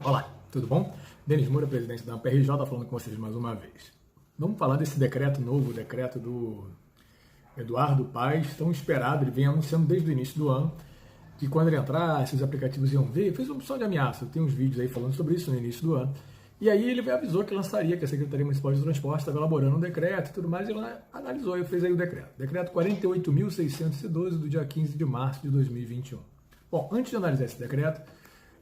Olá, tudo bom? Denis Moura, presidente da PRJ, falando com vocês mais uma vez. Vamos falar desse decreto novo, o decreto do Eduardo Paes, tão esperado, ele vem anunciando desde o início do ano, que quando ele entrasse, os aplicativos iam ver, fez uma opção de ameaça, tem uns vídeos aí falando sobre isso no início do ano, e aí ele avisou que lançaria, que a Secretaria Municipal de Transporte estava elaborando um decreto e tudo mais, e ele analisou e fez aí o decreto. Decreto 48.612, do dia 15 de março de 2021. Bom, antes de analisar esse decreto,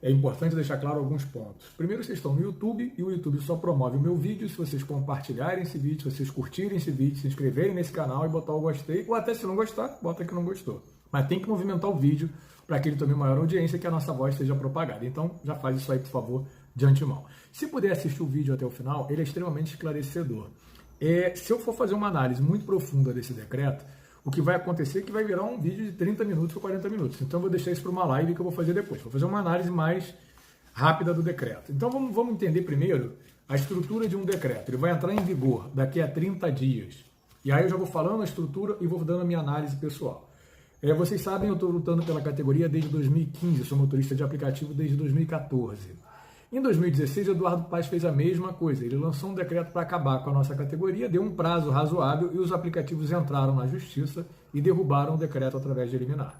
é importante deixar claro alguns pontos. Primeiro, vocês estão no YouTube e o YouTube só promove o meu vídeo se vocês compartilharem esse vídeo, se vocês curtirem esse vídeo, se inscreverem nesse canal e botar o gostei, ou até se não gostar, bota que não gostou. Mas tem que movimentar o vídeo para que ele tome maior audiência e que a nossa voz seja propagada. Então, já faz isso aí, por favor, de antemão. Se puder assistir o vídeo até o final, ele é extremamente esclarecedor. Se eu for fazer uma análise muito profunda desse decreto, o que vai acontecer é que vai virar um vídeo de 30 minutos ou 40 minutos. Então, eu vou deixar isso para uma live que eu vou fazer depois. Vou fazer uma análise mais rápida do decreto. Então, vamos entender primeiro a estrutura de um decreto. Ele vai entrar em vigor daqui a 30 dias. E aí eu já vou falando a estrutura e vou dando a minha análise pessoal. Vocês sabem, eu estou lutando pela categoria desde 2015. Eu sou motorista de aplicativo desde 2014. Em 2016, Eduardo Paes fez a mesma coisa. Ele lançou um decreto para acabar com a nossa categoria, deu um prazo razoável e os aplicativos entraram na justiça e derrubaram o decreto através de liminar.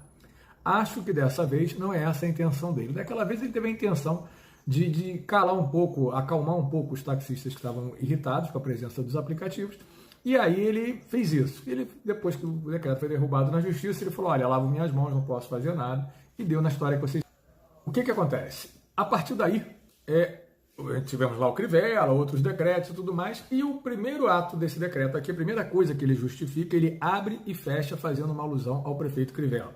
Acho que dessa vez não é essa a intenção dele. Daquela vez ele teve a intenção de calar um pouco, acalmar um pouco os taxistas que estavam irritados com a presença dos aplicativos. E aí ele fez isso. Depois que o decreto foi derrubado na justiça, ele falou, olha, lavo minhas mãos, não posso fazer nada. E deu na história que vocês... O que acontece? A partir daí, tivemos lá o Crivella, outros decretos e tudo mais, e o primeiro ato desse decreto aqui, a primeira coisa que ele justifica, ele abre e fecha fazendo uma alusão ao prefeito Crivella.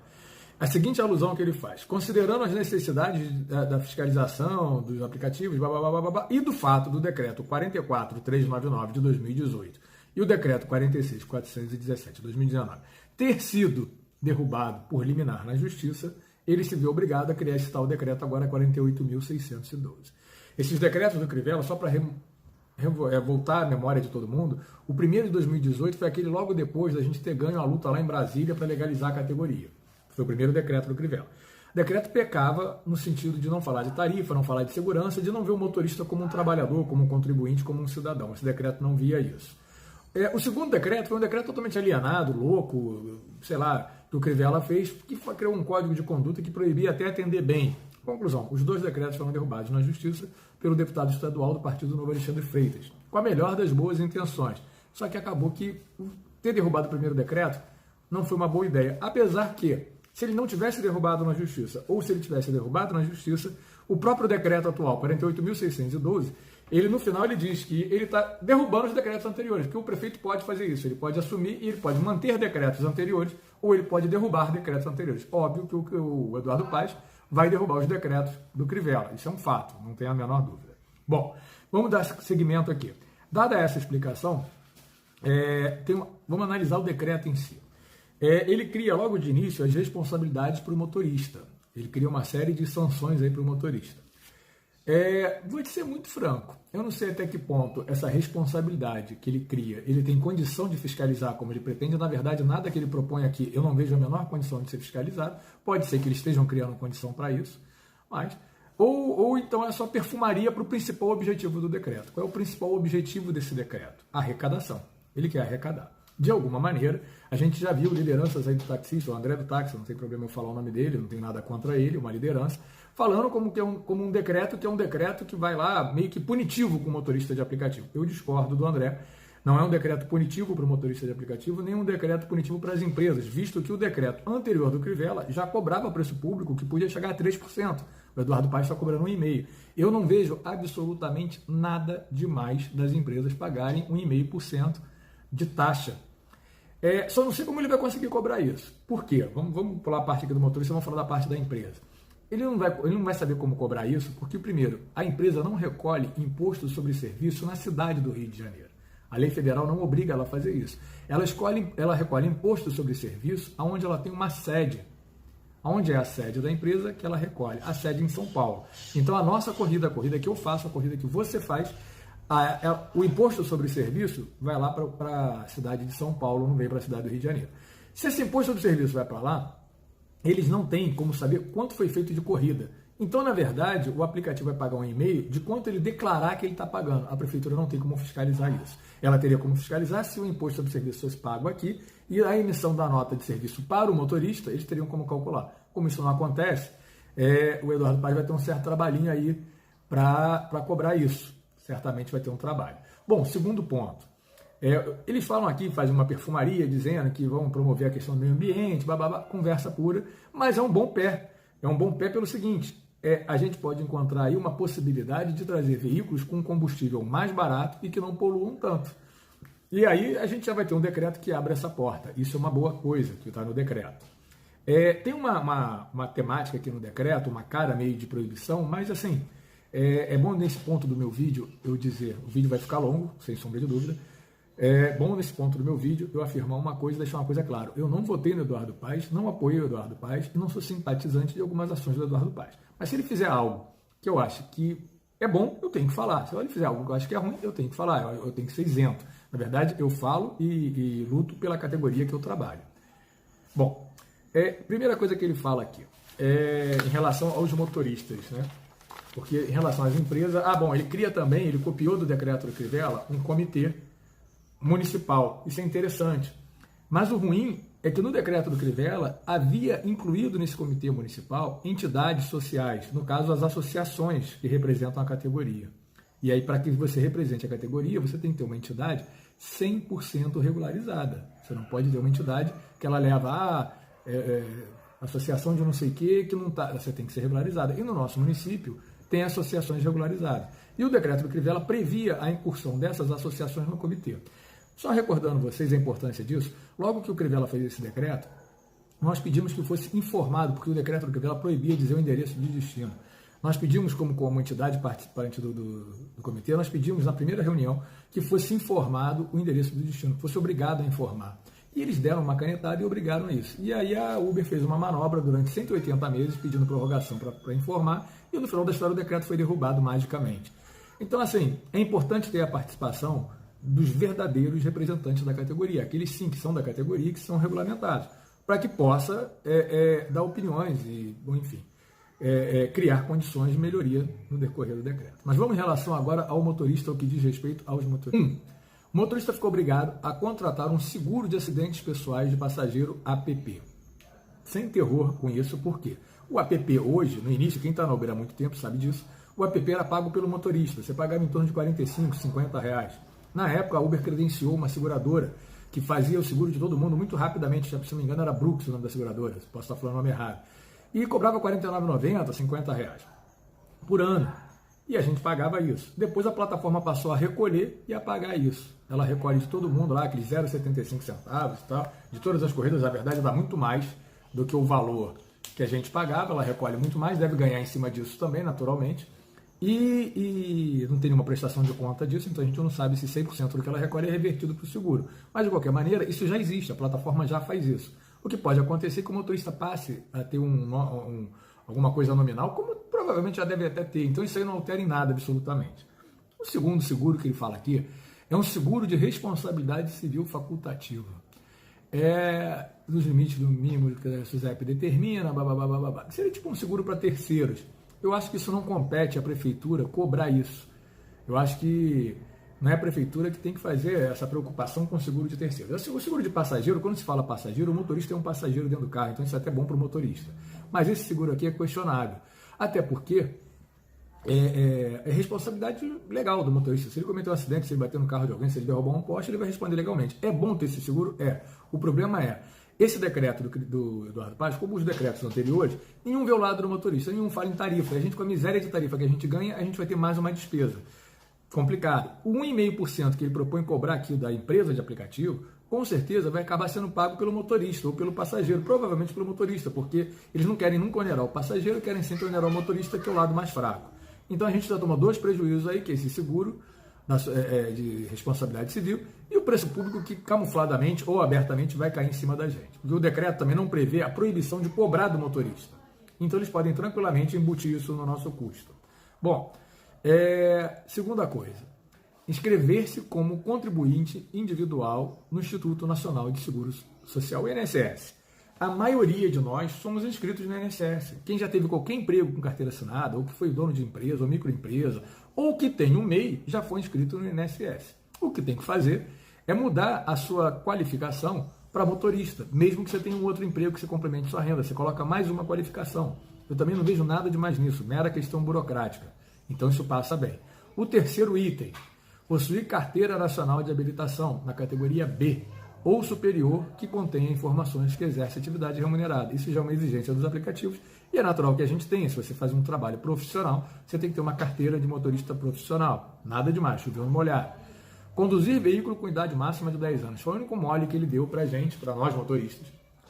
A seguinte alusão que ele faz: considerando as necessidades da fiscalização dos aplicativos, e do fato do decreto 44.399 de 2018 e o decreto 46.417 de 2019 ter sido derrubado por liminar na justiça, ele se vê obrigado a criar esse tal decreto agora 48.612. Esses decretos do Crivella, só para voltar à memória de todo mundo, o primeiro de 2018 foi aquele logo depois da gente ter ganho a luta lá em Brasília para legalizar a categoria. Foi o primeiro decreto do Crivella. O decreto pecava no sentido de não falar de tarifa, não falar de segurança, de não ver o motorista como um trabalhador, como um contribuinte, como um cidadão. Esse decreto não via isso. O segundo decreto foi um decreto totalmente alienado, louco, sei lá, que o Crivella fez, que criou um código de conduta que proibia até atender bem. Conclusão, os dois decretos foram derrubados na justiça pelo deputado estadual do Partido Novo, Alexandre Freitas, com a melhor das boas intenções. Só que acabou que ter derrubado o primeiro decreto não foi uma boa ideia, apesar que, se ele não tivesse derrubado na justiça, ou se ele tivesse derrubado na justiça, o próprio decreto atual, 48.612, ele no final ele diz que ele está derrubando os decretos anteriores, porque o prefeito pode fazer isso, ele pode assumir e ele pode manter decretos anteriores, ou ele pode derrubar decretos anteriores. Óbvio que o Eduardo Paes vai derrubar os decretos do Crivella, isso é um fato, não tem a menor dúvida. Bom, vamos dar seguimento aqui. Dada essa explicação, vamos analisar o decreto em si. Ele cria logo de início as responsabilidades para o motorista. Ele cria uma série de sanções aí para o motorista. Vou te ser muito franco, eu não sei até que ponto essa responsabilidade que ele cria, ele tem condição de fiscalizar como ele pretende. Na verdade, nada que ele propõe aqui, eu não vejo a menor condição de ser fiscalizado. Pode ser que eles estejam criando condição para isso, mas... Ou então é só perfumaria para o principal objetivo do decreto. Qual é o principal objetivo desse decreto? Arrecadação. Ele quer arrecadar. De alguma maneira, a gente já viu lideranças aí do taxista, o André do táxi, não tem problema eu falar o nome dele, não tenho nada contra ele, uma liderança, falando como um decreto que é um decreto que vai lá meio que punitivo com o motorista de aplicativo. Eu discordo do André, não é um decreto punitivo para o motorista de aplicativo, nem um decreto punitivo para as empresas, visto que o decreto anterior do Crivella já cobrava preço público que podia chegar a 3%. O Eduardo Paes está cobrando 1,5%. Eu não vejo absolutamente nada demais das empresas pagarem 1,5% de taxa. Só não sei como ele vai conseguir cobrar isso. Por quê? Vamos pular a parte aqui do motorista, vamos falar da parte da empresa. Ele não vai saber como cobrar isso, porque, primeiro, a empresa não recolhe imposto sobre serviço na cidade do Rio de Janeiro. A lei federal não obriga ela a fazer isso. Ela recolhe imposto sobre serviço onde ela tem uma sede. Onde é a sede da empresa que ela recolhe? A sede em São Paulo. Então, a nossa corrida, a corrida que eu faço, a corrida que você faz, o imposto sobre serviço vai lá para a cidade de São Paulo, não vem para a cidade do Rio de Janeiro. Se esse imposto sobre serviço vai para lá, eles não têm como saber quanto foi feito de corrida. Então, na verdade, o aplicativo vai pagar um e-mail de quanto ele declarar que ele está pagando. A prefeitura não tem como fiscalizar isso. Ela teria como fiscalizar se o imposto sobre serviço fosse pago aqui e a emissão da nota de serviço para o motorista, eles teriam como calcular. Como isso não acontece, o Eduardo Paes vai ter um certo trabalhinho aí para cobrar isso. Certamente vai ter um trabalho. Bom, segundo ponto. Eles falam aqui, fazem uma perfumaria, dizendo que vão promover a questão do meio ambiente, bababá, conversa pura, mas é um bom pé. É um bom pé pelo seguinte, a gente pode encontrar aí uma possibilidade de trazer veículos com combustível mais barato e que não poluam tanto. E aí a gente já vai ter um decreto que abre essa porta. Isso é uma boa coisa que está no decreto. Tem uma temática aqui no decreto, uma cara meio de proibição, mas assim, é bom nesse ponto do meu vídeo eu dizer, o vídeo vai ficar longo, sem sombra de dúvida, é bom nesse ponto do meu vídeo eu afirmar uma coisa e deixar uma coisa clara. Eu não votei no Eduardo Paes, não apoio o Eduardo Paes e não sou simpatizante de algumas ações do Eduardo Paes. Mas se ele fizer algo que eu acho que é bom, eu tenho que falar. Se ele fizer algo que eu acho que é ruim, eu tenho que falar, eu tenho que ser isento. Na verdade, eu falo e luto pela categoria que eu trabalho. Bom, primeira coisa que ele fala aqui, em relação aos motoristas, né? Porque em relação às empresas, ele cria também, ele copiou do decreto do Crivella um comitê municipal. Isso é interessante. Mas o ruim é que no decreto do Crivella havia incluído nesse comitê municipal entidades sociais, no caso as associações que representam a categoria. E aí, para que você represente a categoria, você tem que ter uma entidade 100% regularizada. Você não pode ter uma entidade que ela leva associação de não sei o que não está. Você tem que ser regularizada. E no nosso município tem associações regularizadas. E o decreto do Crivella previa a incursão dessas associações no comitê. Só recordando vocês a importância disso, logo que o Crivella fez esse decreto, nós pedimos que fosse informado, porque o decreto do Crivella proibia dizer o endereço de destino. Nós pedimos, como entidade participante do comitê, nós pedimos na primeira reunião que fosse informado o endereço do destino, que fosse obrigado a informar. E eles deram uma canetada e obrigaram a isso. E aí a Uber fez uma manobra durante 180 meses pedindo prorrogação para informar, e no final da história o decreto foi derrubado magicamente. Então, assim, é importante ter a participação dos verdadeiros representantes da categoria, aqueles sim que são da categoria e que são regulamentados, para que possa dar opiniões e, enfim, criar condições de melhoria no decorrer do decreto. Mas vamos em relação agora ao motorista, ao que diz respeito aos motoristas. O motorista ficou obrigado a contratar um seguro de acidentes pessoais de passageiro APP. Sem terror com isso, por quê? O APP hoje, no início, quem está na Uber há muito tempo sabe disso, o APP era pago pelo motorista, você pagava em torno de R$45, R$50. Na época, a Uber credenciou uma seguradora que fazia o seguro de todo mundo muito rapidamente, se não me engano era Brooks o nome da seguradora, posso estar falando o nome errado, e cobrava R$49,90, R$50 por ano. E a gente pagava isso. Depois a plataforma passou a recolher e a pagar isso. Ela recolhe de todo mundo lá, aqueles 0,75 centavos e tal. De todas as corridas, a verdade, dá muito mais do que o valor que a gente pagava. Ela recolhe muito mais, deve ganhar em cima disso também, naturalmente. E não tem nenhuma prestação de conta disso, então a gente não sabe se 100% do que ela recolhe é revertido para o seguro. Mas, de qualquer maneira, isso já existe, a plataforma já faz isso. O que pode acontecer é que o motorista passe a ter alguma coisa nominal, como provavelmente já deve até ter. Então isso aí não altera em nada, absolutamente. O segundo seguro que ele fala aqui é um seguro de responsabilidade civil facultativa. Nos limites do mínimo que a SUSEP determina, babá. Seria tipo um seguro para terceiros. Eu acho que isso não compete à prefeitura cobrar isso. Eu acho que não é a prefeitura que tem que fazer essa preocupação com o seguro de terceiros. O seguro de passageiro, quando se fala passageiro, o motorista é um passageiro dentro do carro, então isso é até bom para o motorista. Mas esse seguro aqui é questionável. Até porque é responsabilidade legal do motorista. Se ele cometer um acidente, se ele bater no carro de alguém, se ele derrubar um poste, ele vai responder legalmente. É bom ter esse seguro? O problema esse decreto do Eduardo Paes, como os decretos anteriores, nenhum vê o lado do motorista, nenhum fala em tarifa. A gente, com a miséria de tarifa que a gente ganha, a gente vai ter mais uma despesa. Complicado. O 1,5% que ele propõe cobrar aqui da empresa de aplicativo, com certeza vai acabar sendo pago pelo motorista ou pelo passageiro, provavelmente pelo motorista, porque eles não querem nunca onerar o passageiro, querem sempre onerar o motorista, que é o lado mais fraco. Então a gente já toma dois prejuízos aí, que é esse seguro de responsabilidade civil e o preço público que camufladamente ou abertamente vai cair em cima da gente. Porque o decreto também não prevê a proibição de cobrar do motorista. Então eles podem tranquilamente embutir isso no nosso custo. Bom, segunda coisa, inscrever-se como contribuinte individual no Instituto Nacional de Seguro Social, o INSS. a maioria de nós somos inscritos no INSS. Quem já teve qualquer emprego com carteira assinada, ou que foi dono de empresa, ou microempresa, ou que tem um MEI, já foi inscrito no INSS. O que tem que fazer é mudar a sua qualificação para motorista, mesmo que você tenha um outro emprego que você complemente sua renda, você coloca mais uma qualificação. Eu também não vejo nada de mais nisso, mera questão burocrática. Então isso passa bem. O terceiro item, possuir carteira nacional de habilitação na categoria B ou superior que contenha informações que exerce atividade remunerada. Isso já é uma exigência dos aplicativos e é natural que a gente tenha. Se você faz um trabalho profissional, você tem que ter uma carteira de motorista profissional. Nada demais, choveu no molhado. Conduzir veículo com idade máxima de 10 anos. Foi o único mole que ele deu para a gente, para nós motoristas,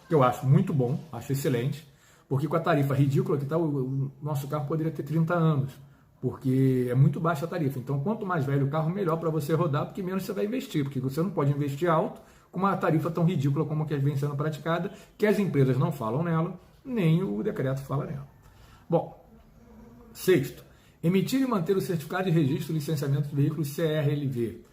que eu acho muito bom, acho excelente, porque com a tarifa ridícula que está, o nosso carro poderia ter 30 anos, porque é muito baixa a tarifa. Então, quanto mais velho o carro, melhor para você rodar, porque menos você vai investir, porque você não pode investir alto com uma tarifa tão ridícula como a que vem sendo praticada, que as empresas não falam nela, nem o decreto fala nela. Bom, sexto, emitir e manter o certificado de registro e licenciamento de veículos CRLV.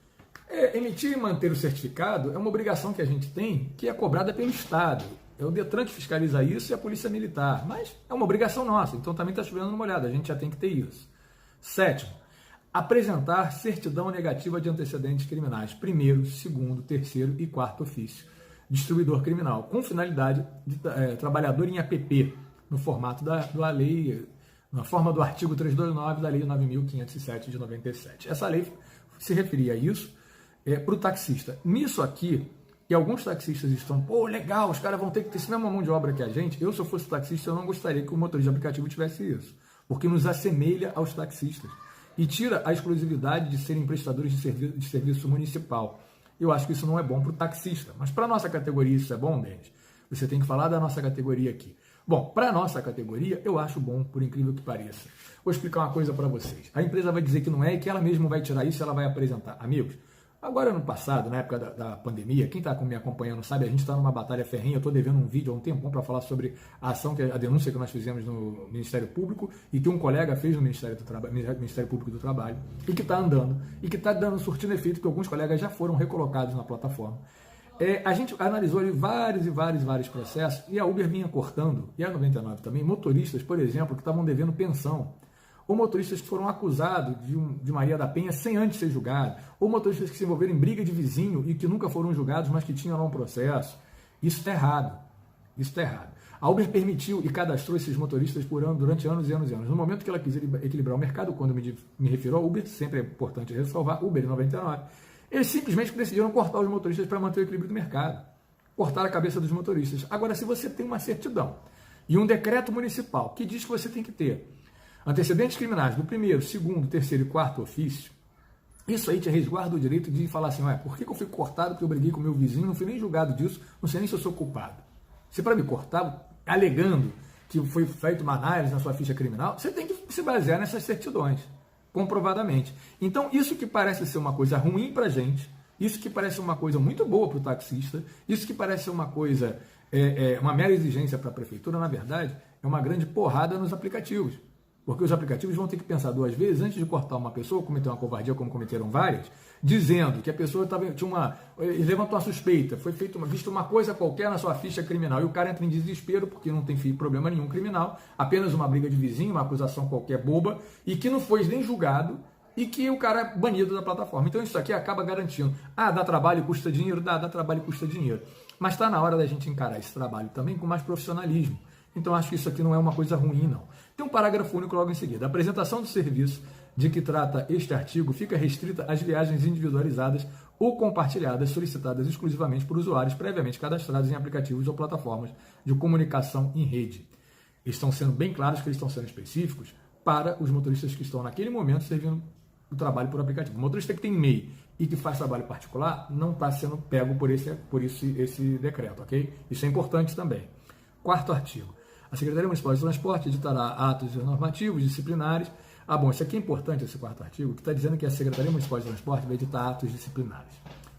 Emitir e manter o certificado é uma obrigação que a gente tem, que é cobrada pelo Estado. É o Detran que fiscaliza isso e a Polícia Militar. Mas é uma obrigação nossa, então também está chovendo numa olhada, a gente já tem que ter isso. Sétimo, apresentar certidão negativa de antecedentes criminais, primeiro, segundo, terceiro e quarto ofício. Distribuidor criminal, com finalidade de trabalhador em APP, no formato da lei, na forma do artigo 329 da Lei 9.507 de 97. Essa lei se referia a isso para o taxista. Nisso aqui, que alguns taxistas estão, legal, os caras vão ter que ter a mesma mão de obra que a gente. Eu, se eu fosse taxista, eu não gostaria que o motorista de aplicativo tivesse isso, porque nos assemelha aos taxistas e tira a exclusividade de serem prestadores de serviço municipal. Eu acho que isso não é bom para o taxista, mas para a nossa categoria isso é bom, Denis? Você tem que falar da nossa categoria aqui. Bom, para a nossa categoria, eu acho bom, por incrível que pareça. Vou explicar uma coisa para vocês. A empresa vai dizer que não é e que ela mesma vai tirar isso e ela vai apresentar. Amigos, agora no passado, na época da pandemia, quem está me acompanhando sabe, a gente está numa batalha ferrenha. Eu estou devendo um vídeo há um tempão para falar sobre a denúncia que nós fizemos no Ministério Público e que um colega fez no Ministério Público do Trabalho e que está andando e que está surtindo efeito, que alguns colegas já foram recolocados na plataforma. A gente analisou ali vários processos e a Uber vinha cortando, e a 99 também, motoristas, por exemplo, que estavam devendo pensão, ou motoristas que foram acusados de Maria da Penha sem antes ser julgado, ou motoristas que se envolveram em briga de vizinho e que nunca foram julgados, mas que tinham lá um processo. Isso está errado. Isso está errado. A Uber permitiu e cadastrou esses motoristas por ano, durante anos e anos e anos. No momento que ela quis equilibrar o mercado, quando me refiro ao Uber, sempre é importante ressalvar, Uber e 99, eles simplesmente decidiram cortar os motoristas para manter o equilíbrio do mercado. Cortar a cabeça dos motoristas. Agora, se você tem uma certidão e um decreto municipal que diz que você tem que ter antecedentes criminais do primeiro, segundo, terceiro e quarto ofício, isso aí te resguarda o direito de falar assim, por que eu fui cortado porque eu briguei com o meu vizinho, não fui nem julgado disso, não sei nem se eu sou culpado. Se para me cortar, alegando que foi feito uma análise na sua ficha criminal, você tem que se basear nessas certidões, comprovadamente. Então, isso que parece ser uma coisa ruim para a gente, isso que parece uma coisa muito boa para o taxista, isso que parece uma coisa, uma mera exigência para a prefeitura, na verdade, é uma grande porrada nos aplicativos. Porque os aplicativos vão ter que pensar duas vezes antes de cortar uma pessoa, ou cometer uma covardia, como cometeram várias, dizendo que a pessoa levantou uma suspeita, foi vista uma coisa qualquer na sua ficha criminal, e o cara entra em desespero porque não tem problema nenhum criminal, apenas uma briga de vizinho, uma acusação qualquer boba, e que não foi nem julgado, e que o cara é banido da plataforma. Então isso aqui acaba garantindo, dá trabalho e custa dinheiro? Dá trabalho e custa dinheiro. Mas está na hora da gente encarar esse trabalho também com mais profissionalismo. Então acho que isso aqui não é uma coisa ruim, não. Tem um parágrafo único logo em seguida. A apresentação do serviço de que trata este artigo fica restrita às viagens individualizadas ou compartilhadas solicitadas exclusivamente por usuários previamente cadastrados em aplicativos ou plataformas de comunicação em rede. Eles estão sendo bem claros que eles estão sendo específicos para os motoristas que estão naquele momento servindo o trabalho por aplicativo. O motorista que tem MEI e que faz trabalho particular não está sendo pego por esse decreto, ok? Isso é importante também. Quarto artigo. A Secretaria Municipal de Transporte editará atos normativos, disciplinares. Bom, isso aqui é importante, esse quarto artigo, que está dizendo que a Secretaria Municipal de Transporte vai editar atos disciplinares.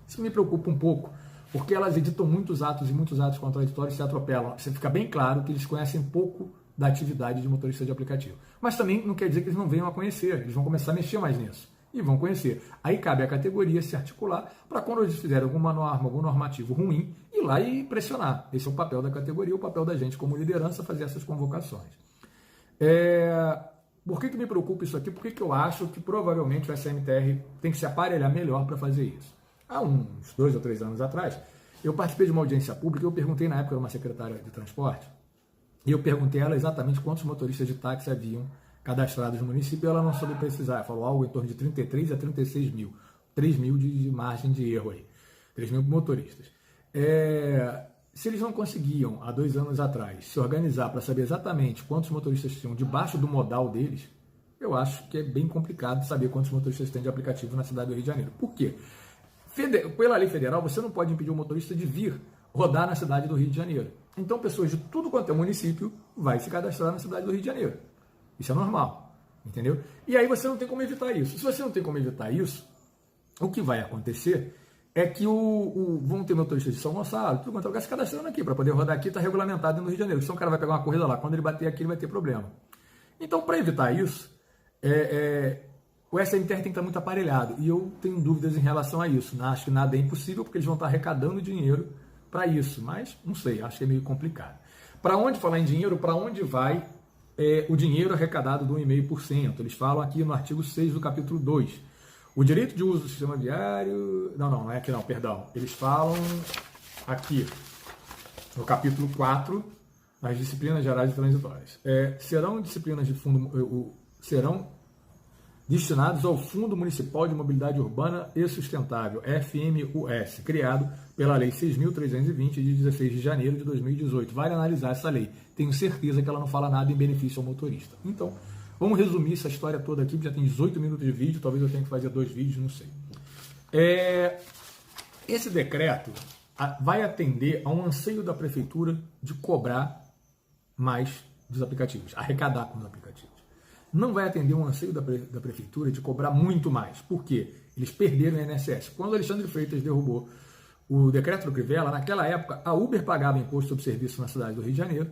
Isso me preocupa um pouco, porque elas editam muitos atos e muitos atos contraditórios se atropelam. Você fica bem claro que eles conhecem pouco da atividade de motorista de aplicativo. Mas também não quer dizer que eles não venham a conhecer, eles vão começar a mexer mais nisso. e vão conhecer. Aí cabe à categoria se articular para quando eles fizerem alguma norma, algum normativo ruim, ir lá e pressionar. Esse é o papel da categoria, o papel da gente como liderança, fazer essas convocações. Por que me preocupa isso aqui? Por que eu acho que provavelmente o SMTR tem que se aparelhar melhor para fazer isso? Há uns 2 ou 3 anos atrás, eu participei de uma audiência pública e eu perguntei na época, era uma secretária de transporte, e eu perguntei a ela exatamente quantos motoristas de táxi haviam cadastrados no município, e ela não soube precisar, ela falou algo em torno de 33 a 36 mil, 3 mil de margem de erro aí, 3 mil motoristas. Se eles não conseguiam, há 2 anos atrás, se organizar para saber exatamente quantos motoristas tinham debaixo do modal deles, eu acho que é bem complicado saber quantos motoristas tem de aplicativo na cidade do Rio de Janeiro. Por quê? Pela lei federal, você não pode impedir o motorista de vir rodar na cidade do Rio de Janeiro. Então, pessoas de tudo quanto é município vai se cadastrar na cidade do Rio de Janeiro. Isso é normal, entendeu? E aí você não tem como evitar isso. Se você não tem como evitar isso, o que vai acontecer é que vão ter motoristas de São Gonçalo, tudo quanto é lugar se cadastrando aqui, para poder rodar aqui, está regulamentado no Rio de Janeiro. Se o cara vai pegar uma corrida lá, quando ele bater aqui, ele vai ter problema. Então, para evitar isso, o SMTR tem que estar muito aparelhado. E eu tenho dúvidas em relação a isso. Acho que nada é impossível, porque eles vão estar arrecadando dinheiro para isso. Mas, não sei, acho que é meio complicado. Para onde, falar em dinheiro, para onde vai o dinheiro arrecadado do 1,5%? Eles falam aqui no artigo 6 do capítulo 2. O direito de uso do sistema viário... Não é aqui não, perdão. Eles falam aqui, no capítulo 4, nas disciplinas gerais e transitórias. Serão disciplinas de fundo... serão destinados ao Fundo Municipal de Mobilidade Urbana e Sustentável, FMUS, criado pela Lei 6.320, de 16 de janeiro de 2018. Vale analisar essa lei. Tenho certeza que ela não fala nada em benefício ao motorista. Então, vamos resumir essa história toda aqui, já tem 18 minutos de vídeo, talvez eu tenha que fazer 2 vídeos, não sei. Esse decreto vai atender a um anseio da Prefeitura de cobrar mais dos aplicativos, arrecadar com os aplicativos. Não vai atender um anseio da Prefeitura de cobrar muito mais. Por quê? Eles perderam o INSS. Quando o Alexandre Freitas derrubou o decreto do Crivella, naquela época, a Uber pagava imposto sobre serviço na cidade do Rio de Janeiro,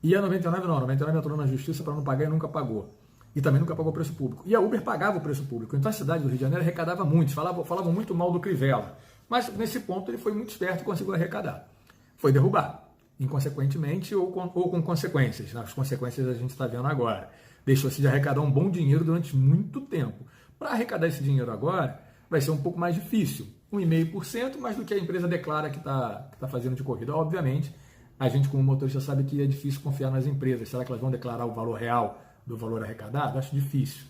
e a 99 não. A 99 entrou na justiça para não pagar e nunca pagou. E também nunca pagou o preço público. E a Uber pagava o preço público. Então a cidade do Rio de Janeiro arrecadava muito, falavam muito mal do Crivella. Mas nesse ponto ele foi muito esperto e conseguiu arrecadar. Foi derrubado, inconsequentemente ou com consequências. As consequências a gente está vendo agora. Deixou-se de arrecadar um bom dinheiro durante muito tempo. Para arrecadar esse dinheiro agora, vai ser um pouco mais difícil. 1,5% mais do que a empresa declara que está fazendo de corrida. Obviamente, a gente como motorista sabe que é difícil confiar nas empresas. Será que elas vão declarar o valor real do valor arrecadado? Acho difícil.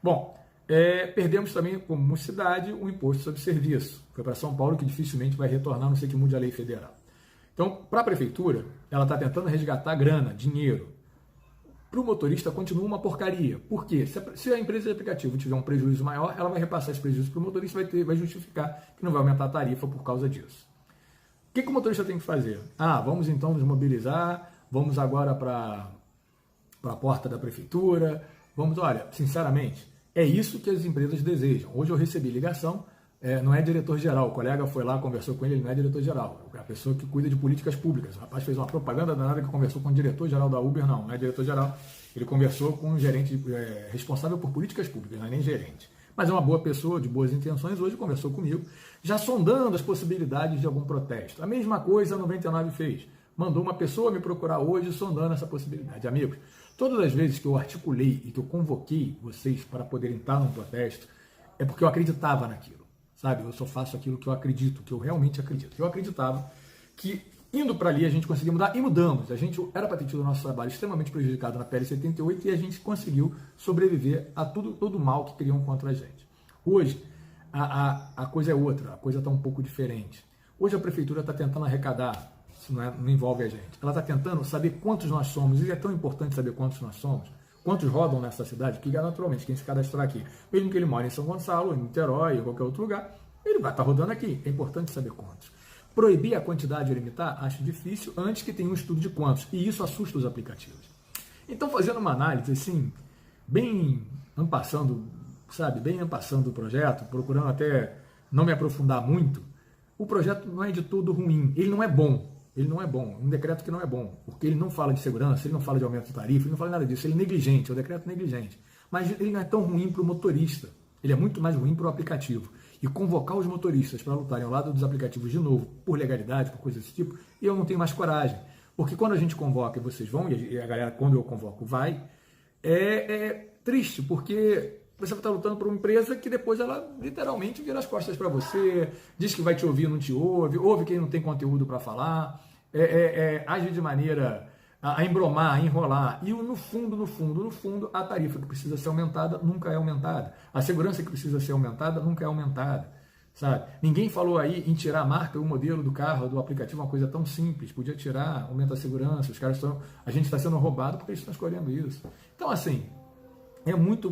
Bom, perdemos também, como cidade, o imposto sobre serviço. Foi para São Paulo, que dificilmente vai retornar, a não ser que mude a lei federal. Então, para a Prefeitura, ela está tentando resgatar grana, dinheiro. Para o motorista continua uma porcaria. Por quê? Se a empresa de aplicativo tiver um prejuízo maior, ela vai repassar esse prejuízo para o motorista e vai justificar que não vai aumentar a tarifa por causa disso. O que o motorista tem que fazer? Vamos então nos mobilizar, vamos agora para a porta da prefeitura, olha, sinceramente, é isso que as empresas desejam. Hoje eu recebi ligação, não é diretor-geral, o colega foi lá, conversou com ele não é diretor-geral, é a pessoa que cuida de políticas públicas. O rapaz fez uma propaganda danada que conversou com o diretor-geral da Uber, não é diretor-geral, ele conversou com o gerente responsável por políticas públicas, não é nem gerente. Mas é uma boa pessoa, de boas intenções, hoje conversou comigo, já sondando as possibilidades de algum protesto. A mesma coisa a 99 fez. Mandou uma pessoa me procurar hoje sondando essa possibilidade. Amigos, todas as vezes que eu articulei e que eu convoquei vocês para poderem estar num protesto, é porque eu acreditava naquilo. Sabe, eu só faço aquilo que eu acredito, que eu realmente acredito. Eu acreditava que indo para ali a gente conseguia mudar e mudamos. A gente era para ter tido o nosso trabalho extremamente prejudicado na PL 78 e a gente conseguiu sobreviver a todo o mal que queriam contra a gente. Hoje, a coisa é outra, a coisa está um pouco diferente. Hoje a prefeitura está tentando arrecadar, isso não envolve a gente, ela está tentando saber quantos nós somos, e é tão importante saber quantos nós somos, quantos rodam nessa cidade, que naturalmente quem se cadastrar aqui, mesmo que ele mora em São Gonçalo, em Niterói, ou qualquer outro lugar, ele vai estar rodando aqui, é importante saber quantos. Proibir a quantidade ou limitar, acho difícil, antes que tenha um estudo de quantos, e isso assusta os aplicativos. Então, fazendo uma análise, assim, bem ampassando, bem ampassando o projeto, procurando até não me aprofundar muito, o projeto não é de todo ruim, ele não é bom, um decreto que não é bom, porque ele não fala de segurança, ele não fala de aumento de tarifa, ele não fala nada disso, ele é negligente, é um decreto negligente, mas ele não é tão ruim para o motorista, Ele é muito mais ruim para o aplicativo. E convocar os motoristas para lutarem ao lado dos aplicativos de novo, por legalidade, por coisas desse tipo, eu não tenho mais coragem. Porque quando a gente convoca e vocês vão, e a galera, quando eu convoco, vai, é triste, porque você vai estar lutando por uma empresa que depois ela literalmente vira as costas para você, diz que vai te ouvir, não te ouve quem não tem conteúdo para falar, age de maneira a embromar, a enrolar. E no fundo, a tarifa que precisa ser aumentada nunca é aumentada. A segurança que precisa ser aumentada nunca é aumentada. Sabe? Ninguém falou aí em tirar a marca e o modelo do carro, do aplicativo, uma coisa tão simples. Podia tirar, aumenta a segurança, a gente está sendo roubado porque eles estão escolhendo isso. Então, assim, é muita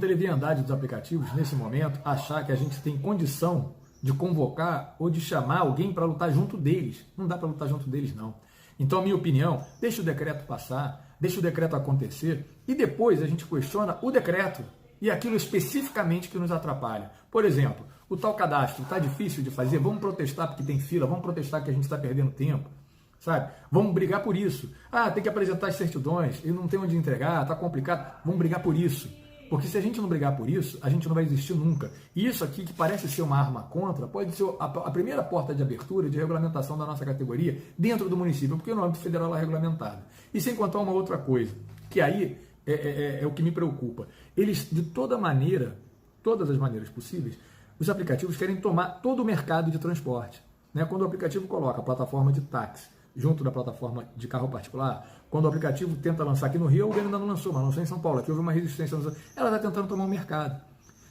leviandade dos aplicativos nesse momento achar que a gente tem condição de convocar ou de chamar alguém para lutar junto deles. Não dá para lutar junto deles, não. Então, a minha opinião, deixa o decreto passar, deixa o decreto acontecer e depois a gente questiona o decreto e aquilo especificamente que nos atrapalha. Por exemplo, o tal cadastro está difícil de fazer, vamos protestar porque tem fila, vamos protestar que a gente está perdendo tempo, sabe? Vamos brigar por isso. Ah, tem que apresentar as certidões e não tem onde entregar, está complicado, vamos brigar por isso. Porque se a gente não brigar por isso, a gente não vai existir nunca. E isso aqui, que parece ser uma arma contra, pode ser a primeira porta de abertura de regulamentação da nossa categoria dentro do município, porque no âmbito federal ela é regulamentada. E sem contar uma outra coisa, que aí é o que me preocupa. Eles, de toda maneira, todas as maneiras possíveis, os aplicativos querem tomar todo o mercado de transporte. Né? Quando o aplicativo coloca a plataforma de táxi junto da plataforma de carro particular, quando o aplicativo tenta lançar aqui no Rio, o governo ainda não lançou, mas lançou em São Paulo, aqui houve uma resistência, ela está tentando tomar o mercado.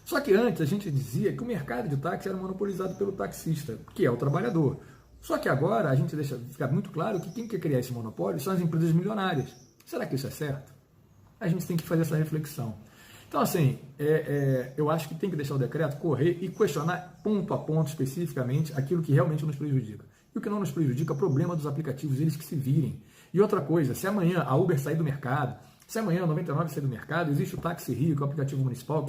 Só que antes a gente dizia que o mercado de táxi era monopolizado pelo taxista, que é o trabalhador. Só que agora a gente deixa ficar muito claro que quem quer criar esse monopólio são as empresas milionárias. Será que isso é certo? A gente tem que fazer essa reflexão. Então, assim, eu acho que tem que deixar o decreto correr e questionar ponto a ponto, especificamente, aquilo que realmente nos prejudica. E o que não nos prejudica é o problema dos aplicativos, eles que se virem. E outra coisa, se amanhã a Uber sair do mercado, se amanhã a 99 sair do mercado, existe o Táxi Rio, que é o aplicativo municipal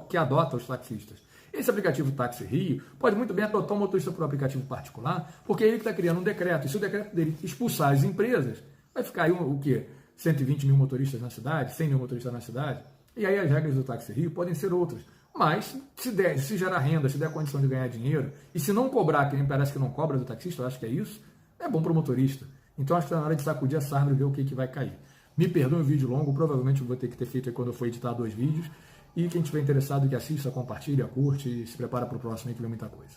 que adota os taxistas. Esse aplicativo Táxi Rio pode muito bem adotar um motorista por um aplicativo particular, porque é ele que está criando um decreto. E se o decreto dele expulsar as empresas, vai ficar aí o quê? 120 mil motoristas na cidade, 100 mil motoristas na cidade, e aí as regras do Táxi Rio podem ser outras. Mas, se gerar renda, se der condição de ganhar dinheiro, e se não cobrar, que nem parece que não cobra do taxista, eu acho que é isso, é bom para o motorista. Então, acho que está na hora de sacudir essa árvore e ver o que vai cair. Me perdoe o vídeo longo, provavelmente eu vou ter que ter feito aí quando eu for editar 2 vídeos, e quem estiver interessado que assista, compartilha, curte, e se prepara para o próximo aí que vem muita coisa.